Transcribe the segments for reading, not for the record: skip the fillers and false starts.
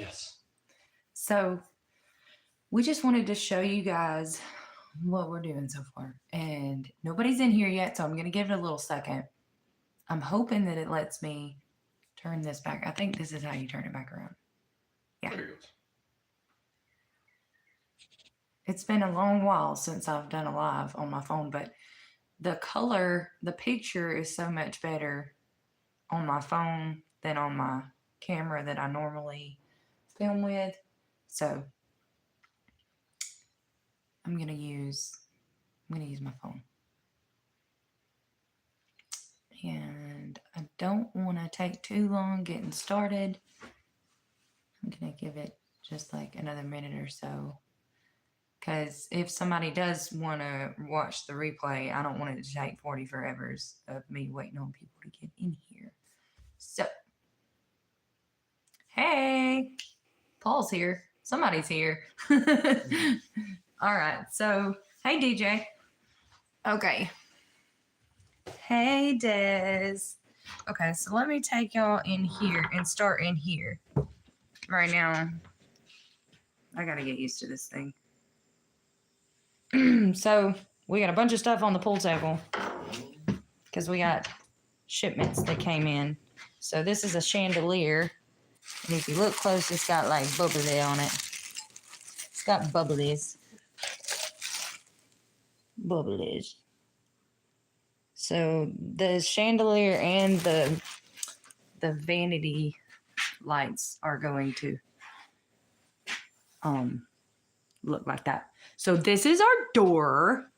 Yes. So we just wanted to show you guys what we're doing so far. And nobody's in here yet, so I'm going to give it a little second. I'm hoping that it lets me turn this back. I think this is how you turn it back around. Yeah. There it goes. It's been a long while since I've done a live on my phone, but the color, the picture is so much better on my phone than on my camera that I normally film with. So I'm gonna use my phone. And I don't want to take too long getting started. I'm gonna give it just like another minute or so, because if somebody does want to watch the replay, I don't want it to take 40 forevers of me waiting on people to get in here. So, hey, Paul's here. Somebody's here. All right. So, hey, DJ. Okay. Hey, Des. Okay, so let me take y'all in here and start in here. Right now, I gotta get used to this thing. So, we got a bunch of stuff on the pool table because we got shipments that came in. So, this is a chandelier. And if you look close, it's got like bubbly on it. It's got bubblies. Bubblies. So the chandelier and the vanity lights are going to look like that. So this is our door.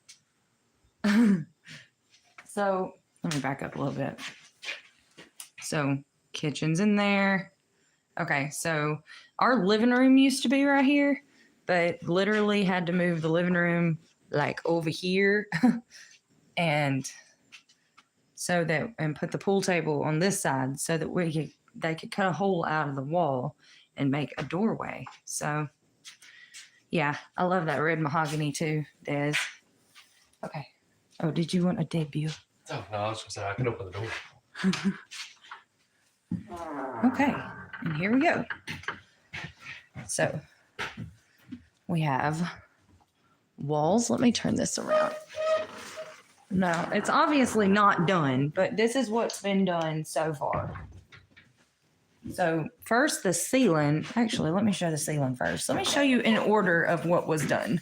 So let me back up a little bit. So kitchen's in there. Okay, so our living room used to be right here, but literally had to move the living room like over here and put the pool table on this side so that they could cut a hole out of the wall and make a doorway. So yeah, I love that red mahogany too, Des. Okay. Oh, did you want a debut? Oh, no, I was going to say I can open the door. Okay, and here we go. So we have walls. Let me turn this around. No, it's obviously not done, but this is what's been done so far. So first the ceiling. Actually, let me show the ceiling first. Let me show you in order of what was done.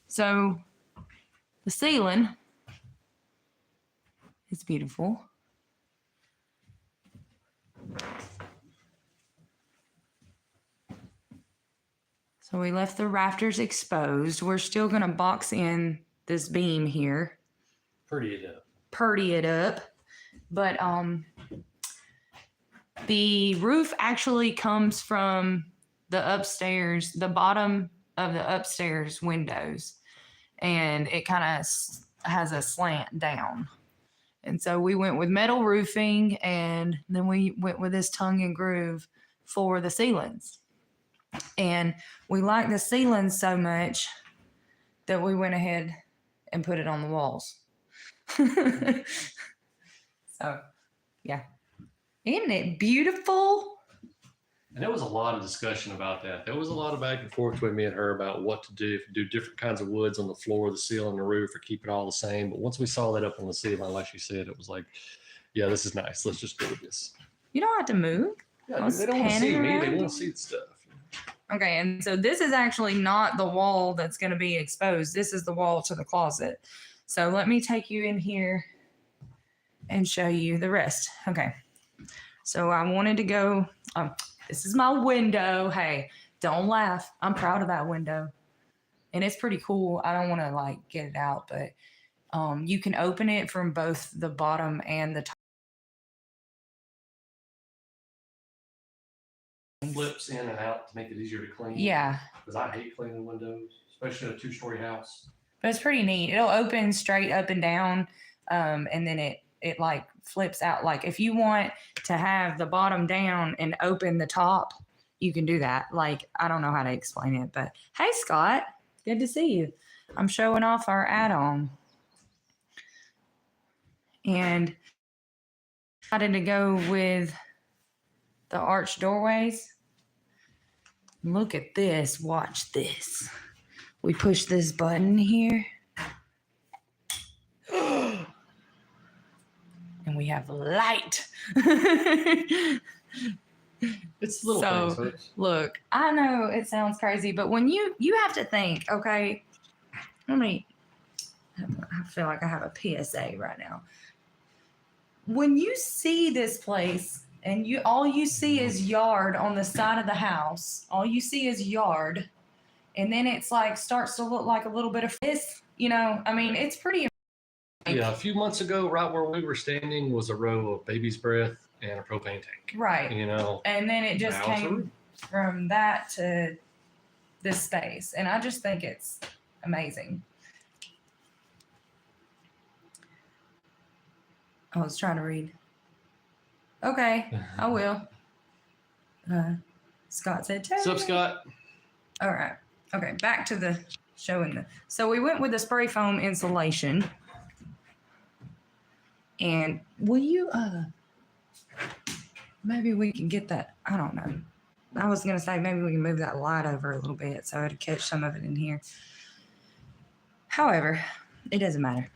So the ceiling is beautiful. So we left the rafters exposed. We're still going to box in this beam here. Purdy it up. But the roof actually comes from the upstairs, the bottom of the upstairs windows. And it kind of has a slant down. And so we went with metal roofing, and then we went with this tongue and groove for the ceilings. And we liked the ceilings so much that we went ahead and put it on the walls. So, yeah. Isn't it beautiful? And there was a lot of discussion about that. There was a lot of back and forth with me and her about what to do, if you do different kinds of woods on the floor, the ceiling, the roof, or keep it all the same. But once we saw that up on the ceiling, like you said, it was like, yeah, this is nice. Let's just do this. You don't have to move. Yeah, they don't want to see me. They want to see the stuff. Okay, and so this is actually not the wall that's going to be exposed. This is the wall to the closet. So let me take you in here and show you the rest. Okay, so I wanted to go, this is my window. Hey, don't laugh. I'm proud of that window. And it's pretty cool. I don't want to like get it out, but you can open it from both the bottom and the top. Flips in and out to make it easier to clean. Yeah. Because I hate cleaning windows, especially in a 2-story house. But it's pretty neat. It'll open straight up and down, and then it like flips out. Like if you want to have the bottom down and open the top, you can do that. Like I don't know how to explain it, but hey, Scott, good to see you. I'm showing off our add-on, and I decided to go with the arched doorways Look at this. Watch this. We push this button here. And we have light. It's little So, things. Folks. Look, I know it sounds crazy, but when you have to think, okay, I feel like I have a PSA right now. When you see this place and all you see is yard on the side of the house, all you see is yard, and then it's like starts to look like a little bit of this, I mean, it's pretty. Yeah, a few months ago, right where we were standing was a row of baby's breath and a propane tank. Right. And then it just now it's a came room. from that to this space. And I just think it's amazing. I was trying to read. Okay, I will. Scott said, What's up, Scott? All right. Okay, back to the showing. So we went with the spray foam insulation. And will you, maybe we can get that, I don't know. I was going to say maybe we can move that light over a little bit so it'd catch some of it in here. However, it doesn't matter.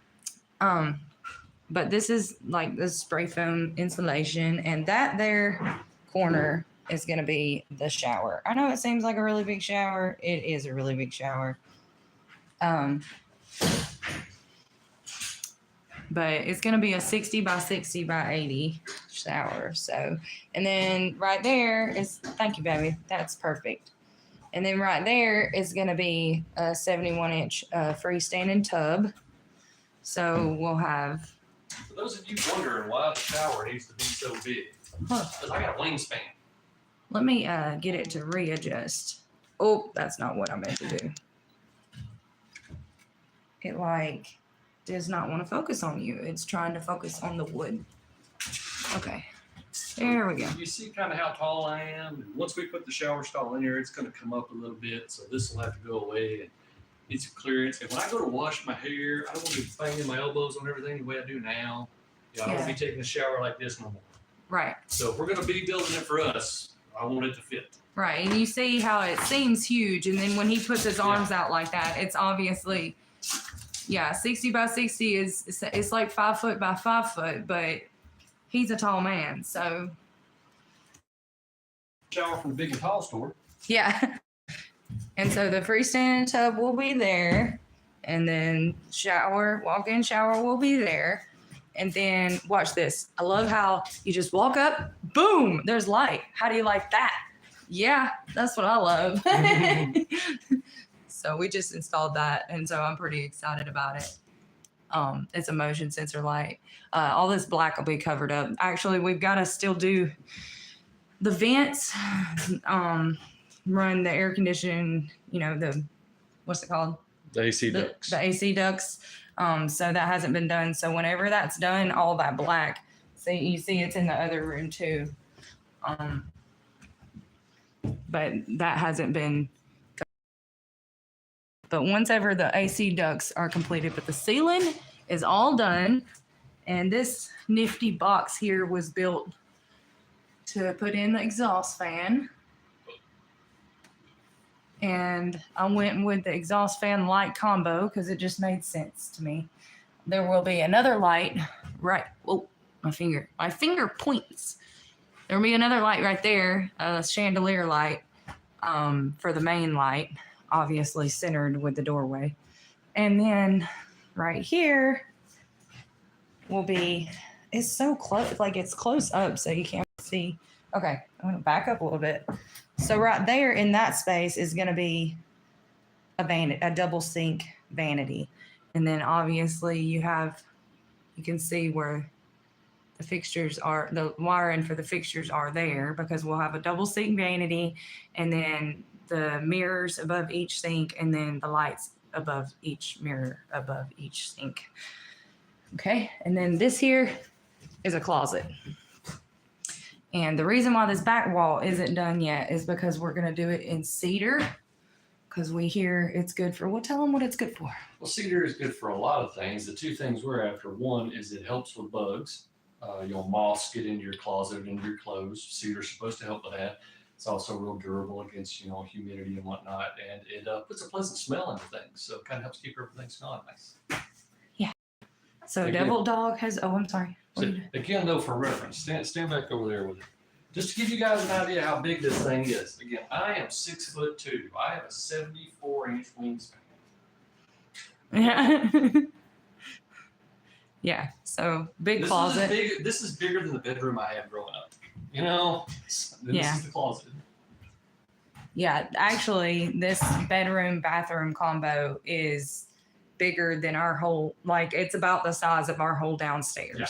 But this is like the spray foam insulation, and that there corner is going to be the shower. I know it seems like a really big shower. It is a really big shower. But it's going to be a 60 by 60 by 80 shower. So, and then right there is, thank you, baby. That's perfect. And then right there is going to be a 71-inch freestanding tub. So we'll have. For those of you wondering why the shower needs to be so big, because I got a wingspan. Let me get it to readjust. Oh, that's not what I meant to do. It does not want to focus on you. It's trying to focus on the wood. Okay, there we go. You see kind of how tall I am. And once we put the shower stall in here, it's going to come up a little bit. So this will have to go away and need some clearance. And when I go to wash my hair, I don't want to be banging my elbows on everything the way I do now. I don't want to be taking a shower like this no more. Right. So if we're going to be building it for us, I want it to fit. Right, and you see how it seems huge, and then when he puts his arms out like that, it's obviously, 60 by 60 it's like 5 foot by 5 foot, but he's a tall man, so. Shower from the Big and Tall store. Yeah. And so the freestanding tub will be there, and then walk-in shower will be there. And then watch this. I love how you just walk up, boom, there's light. How do you like that? Yeah, that's what I love. So we just installed that, and so I'm pretty excited about it. It's a motion sensor light. All this black will be covered up. Actually, we've got to still do the vents, run the air conditioning, what's it called? The AC ducts. The AC ducts. So that hasn't been done. So whenever that's done, all that black, you see it's in the other room too. But that hasn't been. But once ever the AC ducts are completed, but the ceiling is all done. And this nifty box here was built to put in the exhaust fan. And I went with the exhaust fan light combo because it just made sense to me. There will be another light right. Oh, my finger points. There will be another light right there, a chandelier light for the main light, obviously centered with the doorway. And then right here will be, it's so close, like it's close up so you can't see. Okay, I'm going to back up a little bit. So right there in that space is going to be a double sink vanity. And then obviously you can see where the fixtures are, the wiring for the fixtures are there, because we'll have a double sink vanity and then the mirrors above each sink and then the lights above each mirror above each sink. Okay. And then this here is a closet. And the reason why this back wall isn't done yet is because we're going to do it in cedar, because we hear it's good for, tell them what it's good for. Well, cedar is good for a lot of things. The two things we're after, one is it helps with bugs. Moths get into your closet and into your clothes. Cedar's supposed to help with that. It's also real durable against, you know, humidity and whatnot. And it puts a pleasant smell into things. So it kind of helps keep everything smelling nice. So Again. Devil Dog has, oh, I'm sorry. What So are you doing? again, though, for reference, stand back over there with it. Just to give you guys an idea how big this thing is. Again, I am 6'2". I have a 74-inch wingspan. Yeah. Yeah. So big This closet. This is bigger than the bedroom I had growing up. You know, this Yeah. is the closet. Yeah. Actually, this bedroom bathroom combo is bigger than our whole, like, it's about the size of our whole downstairs. Yeah.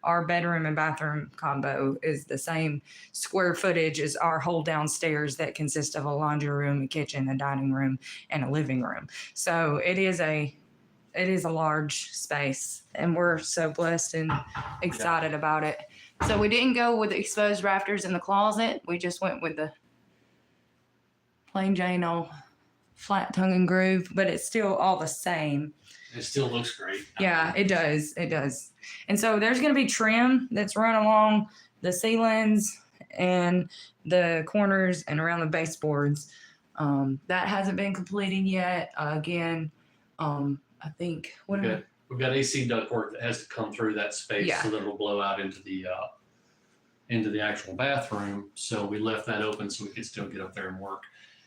Our bedroom and bathroom combo is the same square footage as our whole downstairs that consists of a laundry room, a kitchen, a dining room, and a living room. So it is a large space, and we're so blessed and excited about it. So we didn't go with the exposed rafters in the closet. We just went with the plain Jane old flat tongue and groove, but it's still all the same. It still looks great. Yeah, it does. It does. And so there's going to be trim that's run along the ceilings and the corners and around the baseboards. That hasn't been completed yet. Again, I think We've got AC ductwork that has to come through that space Yeah. so that it'll blow out into the actual bathroom. So we left that open so we could still get up there and work.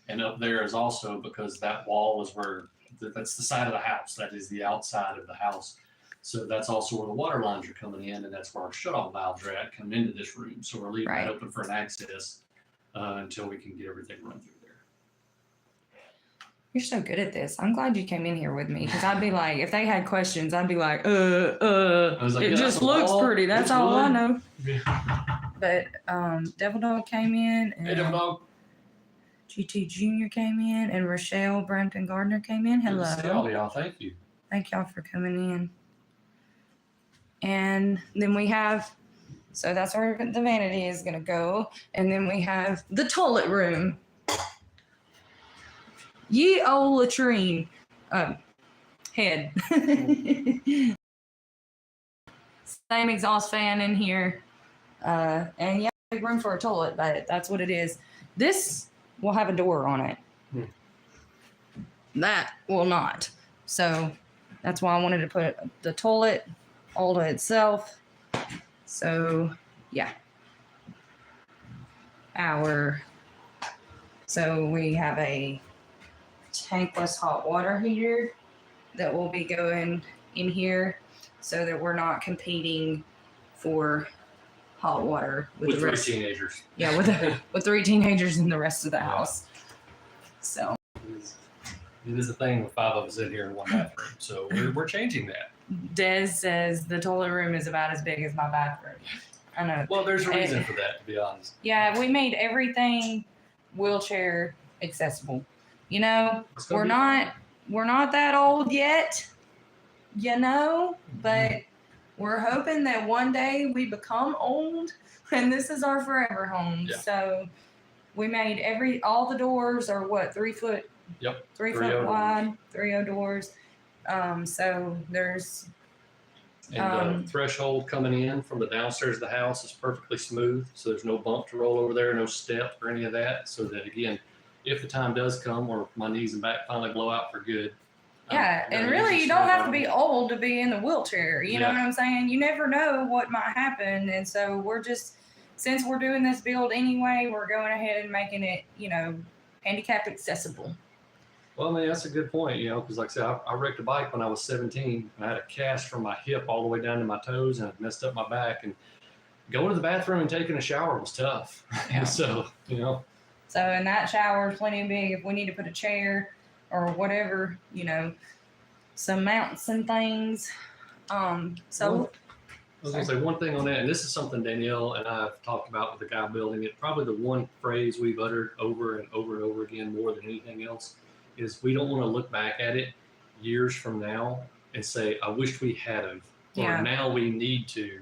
And up there is also because that wall is where that's the side of the house. That is the outside of the house. So that's also where the water lines are coming in, and that's where our shutoff valves are at coming into this room. So we're leaving Right. that open for an access until we can get everything run through there. You're so good at this. I'm glad you came in here with me, because I'd be like, if they had questions, I'd be like, was like, it yeah, just that's a looks wall. pretty. That's It's all I wood. know. Yeah. But Devil Dog came in, Hey, Devil and Dog. GT Jr. came in, and Rochelle Brampton Gardner came in. Good to see all Hello. of y'all. Thank you. Thank y'all for coming in. And then we have, so that's where the vanity is going to go. And then we have the toilet room. Ye old latrine head. Same exhaust fan in here. And yeah, big room for a toilet, but that's what it is. This will have a door on it. That will not. So that's why I wanted to put the toilet all to itself. So yeah. So we have a tankless hot water heater that will be going in here so that we're not competing for hot water With the three rest. teenagers. Yeah, with 3 teenagers in the rest of the house. So It is a thing with 5 of us in here in one bathroom. So we're changing that. Des says the toilet room is about as big as my bathroom. I know. Well, there's a reason for that, to be honest. Yeah, we made everything wheelchair accessible. You know, It's gonna we're not that old yet, you know, but we're hoping that one day we become old and this is our forever home. Yeah. So we made all the doors are what, 3 foot? Yep. 3 3.0 foot wide, 3.0 doors. So there's And the threshold coming in from the downstairs of the house is perfectly smooth. So there's no bump to roll over there, no step or any of that. So that, again, if the time does come where my knees and back finally blow out for good. yeah, I'm and gonna really use you this don't have to room. be old to be in the wheelchair. You know Yeah. what I'm saying? You never know what might happen. And so we're just, since we're doing this build anyway, we're going ahead and making it, you know, handicap accessible. Well, I mean, that's a good point, you know, because like I said, I wrecked a bike when I was 17. And I had a cast from my hip all the way down to my toes, and it messed up my back. And going to the bathroom and taking a shower was tough. Yeah. And so, you know. So, and that shower is plenty big if we need to put a chair or whatever, you know, some mounts and things. So I was going to say one thing on that, and this is something Danielle and I have talked about with the guy building it. Probably the one phrase we've uttered over and over and over again more than anything else is we don't want to look back at it years from now and say, I wish we had of, Yeah. or now we need to,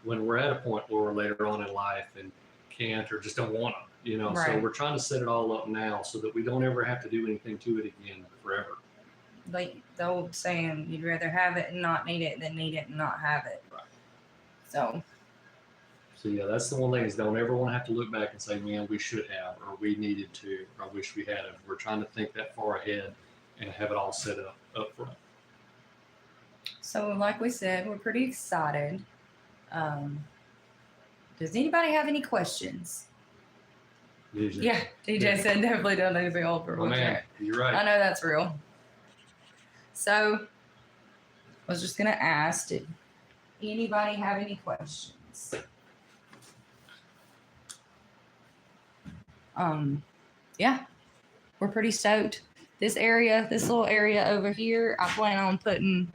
when we're at a point where we're later on in life and can't or just don't want to, you know. So Right. we're trying to set it all up now so that we don't ever have to do anything to it again forever. like the old saying, you'd rather have it and not need it than need it and not have it. Right. So So yeah, that's the one thing is don't ever want to have to look back and say, man, we should have, or we needed to, or I wish we had it. We're trying to think that far ahead and have it all set up front. So, like we said, we're pretty excited. Does anybody have any questions? Usually. Yeah, DJ said definitely don't need to be old for Oh, man, wheelchair. you're I right. know that's real. So, I was just gonna ask, did anybody have any questions? Yeah, we're pretty stoked. This little area over here, I plan on putting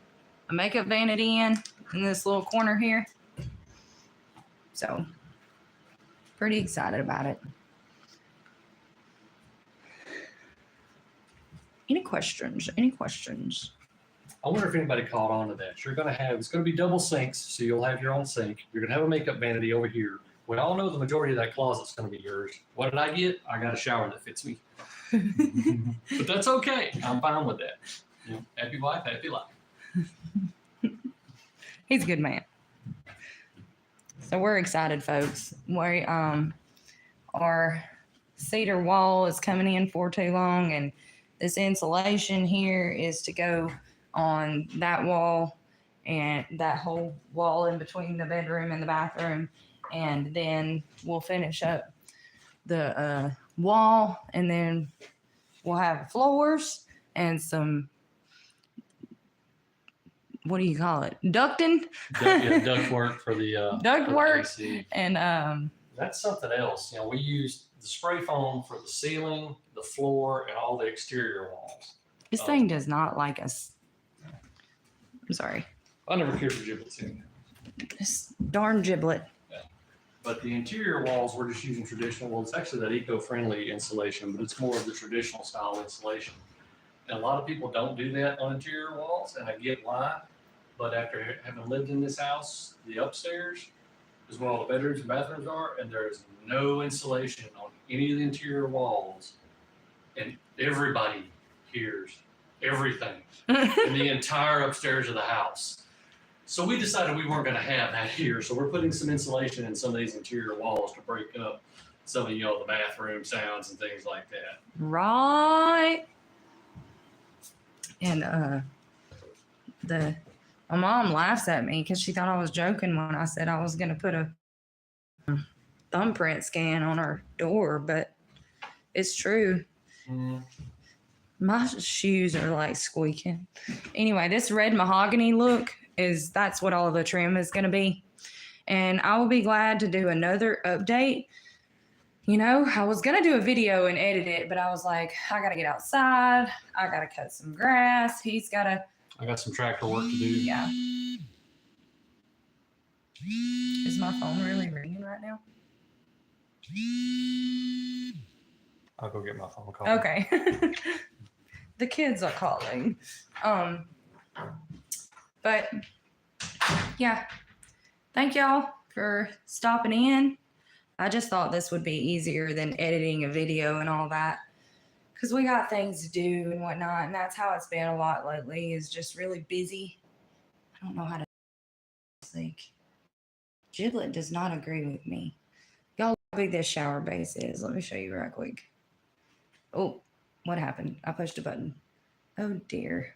a makeup vanity in this little corner here. So, pretty excited about it. Any questions? Any questions? I wonder if anybody caught on to that. It's going to be double sinks, so you'll have your own sink. You're going to have a makeup vanity over here. We all know the majority of that closet's going to be yours. What did I get? I got a shower that fits me. But that's okay. I'm fine with that. You know, happy wife, happy life. He's a good man. So we're excited, folks. Our cedar wall is coming in for too long, and this insulation here is to go on that wall and that whole wall in between the bedroom and the bathroom. And then we'll finish up the wall, and then we'll have floors and some, what do you call it? Ducting? Duct work for the Duct work. AC. And That's something else. You know, we used the spray foam for the ceiling, the floor, and all the exterior walls. this thing does not like us. I'm sorry. I never cared for giblets anyway. This darn giblet. But the interior walls, we're just using traditional. Well, it's actually that eco-friendly insulation, but it's more of the traditional style insulation. And a lot of people don't do that on interior walls, and I get why. But after having lived in this house, the upstairs is where all the bedrooms and bathrooms are, and there's no insulation on any of the interior walls. And everybody hears everything in the entire upstairs of the house. So we decided we weren't going to have that here. So we're putting some insulation in some of these interior walls to break up some of, the bathroom sounds and things like that. Right. And my mom laughs at me because she thought I was joking when I said I was going to put a thumbprint scan on our door, but it's true. My shoes are like squeaking. Anyway, this red mahogany look that's what all of the trim is going to be. And I will be glad to do another update. I was going to do a video and edit it, but I was like, I got to get outside. I got to cut some grass. I got some tractor work to do. Yeah. Is my phone really ringing right now? I'll go get my phone call. Okay. The kids are calling. But yeah, thank y'all for stopping in. I just thought this would be easier than editing a video and all that, because we got things to do and whatnot, and that's how it's been a lot lately, is just really busy. I don't know how to think. Giblet does not agree with me. Y'all, how big this shower base is. Let me show you right quick. Oh, what happened? I pushed a button. Oh dear.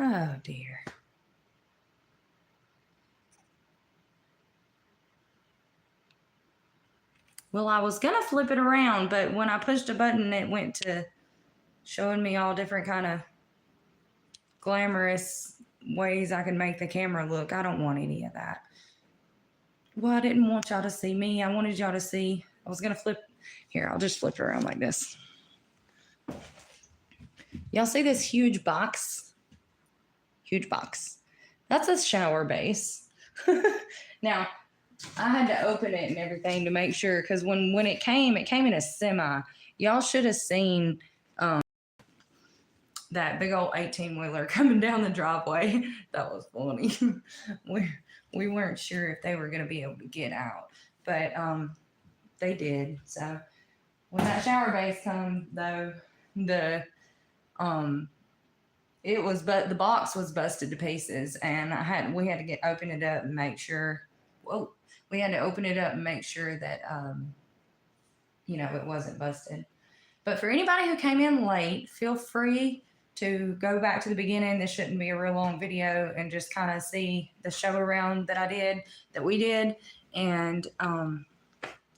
Oh dear. Well, I was gonna flip it around, but when I pushed a button, it went to showing me all different kind of glamorous ways I can make the camera look. I don't want any of that. Well, I didn't want y'all to see me. I wanted y'all to see. I was gonna flip. Here, I'll just flip it around like this. Y'all see this huge box? Huge box. That's a shower base. Now, I had to open it and everything to make sure, because when it came in a semi. Y'all should have seen that big old 18-wheeler coming down the driveway. That was funny. We weren't sure if they were going to be able to get out, but they did. So when that shower base come, though, the it was, but the box was busted to pieces, and we had to open it up and make sure. Whoa, we had to open it up and make sure that it wasn't busted. But for anybody who came in late, feel free to go back to the beginning. This shouldn't be a real long video, and just kind of see the show around that we did. And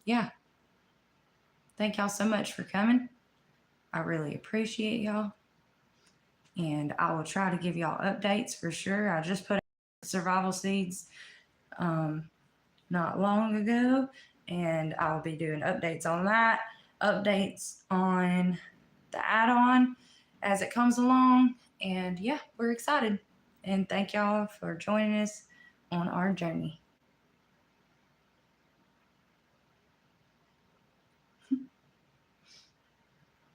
yeah, thank y'all so much for coming. I really appreciate y'all. And I will try to give y'all updates for sure. I just put out survival seeds not long ago, and I will be doing updates on that, updates on the add-on as it comes along. And yeah, we're excited. And thank y'all for joining us on our journey.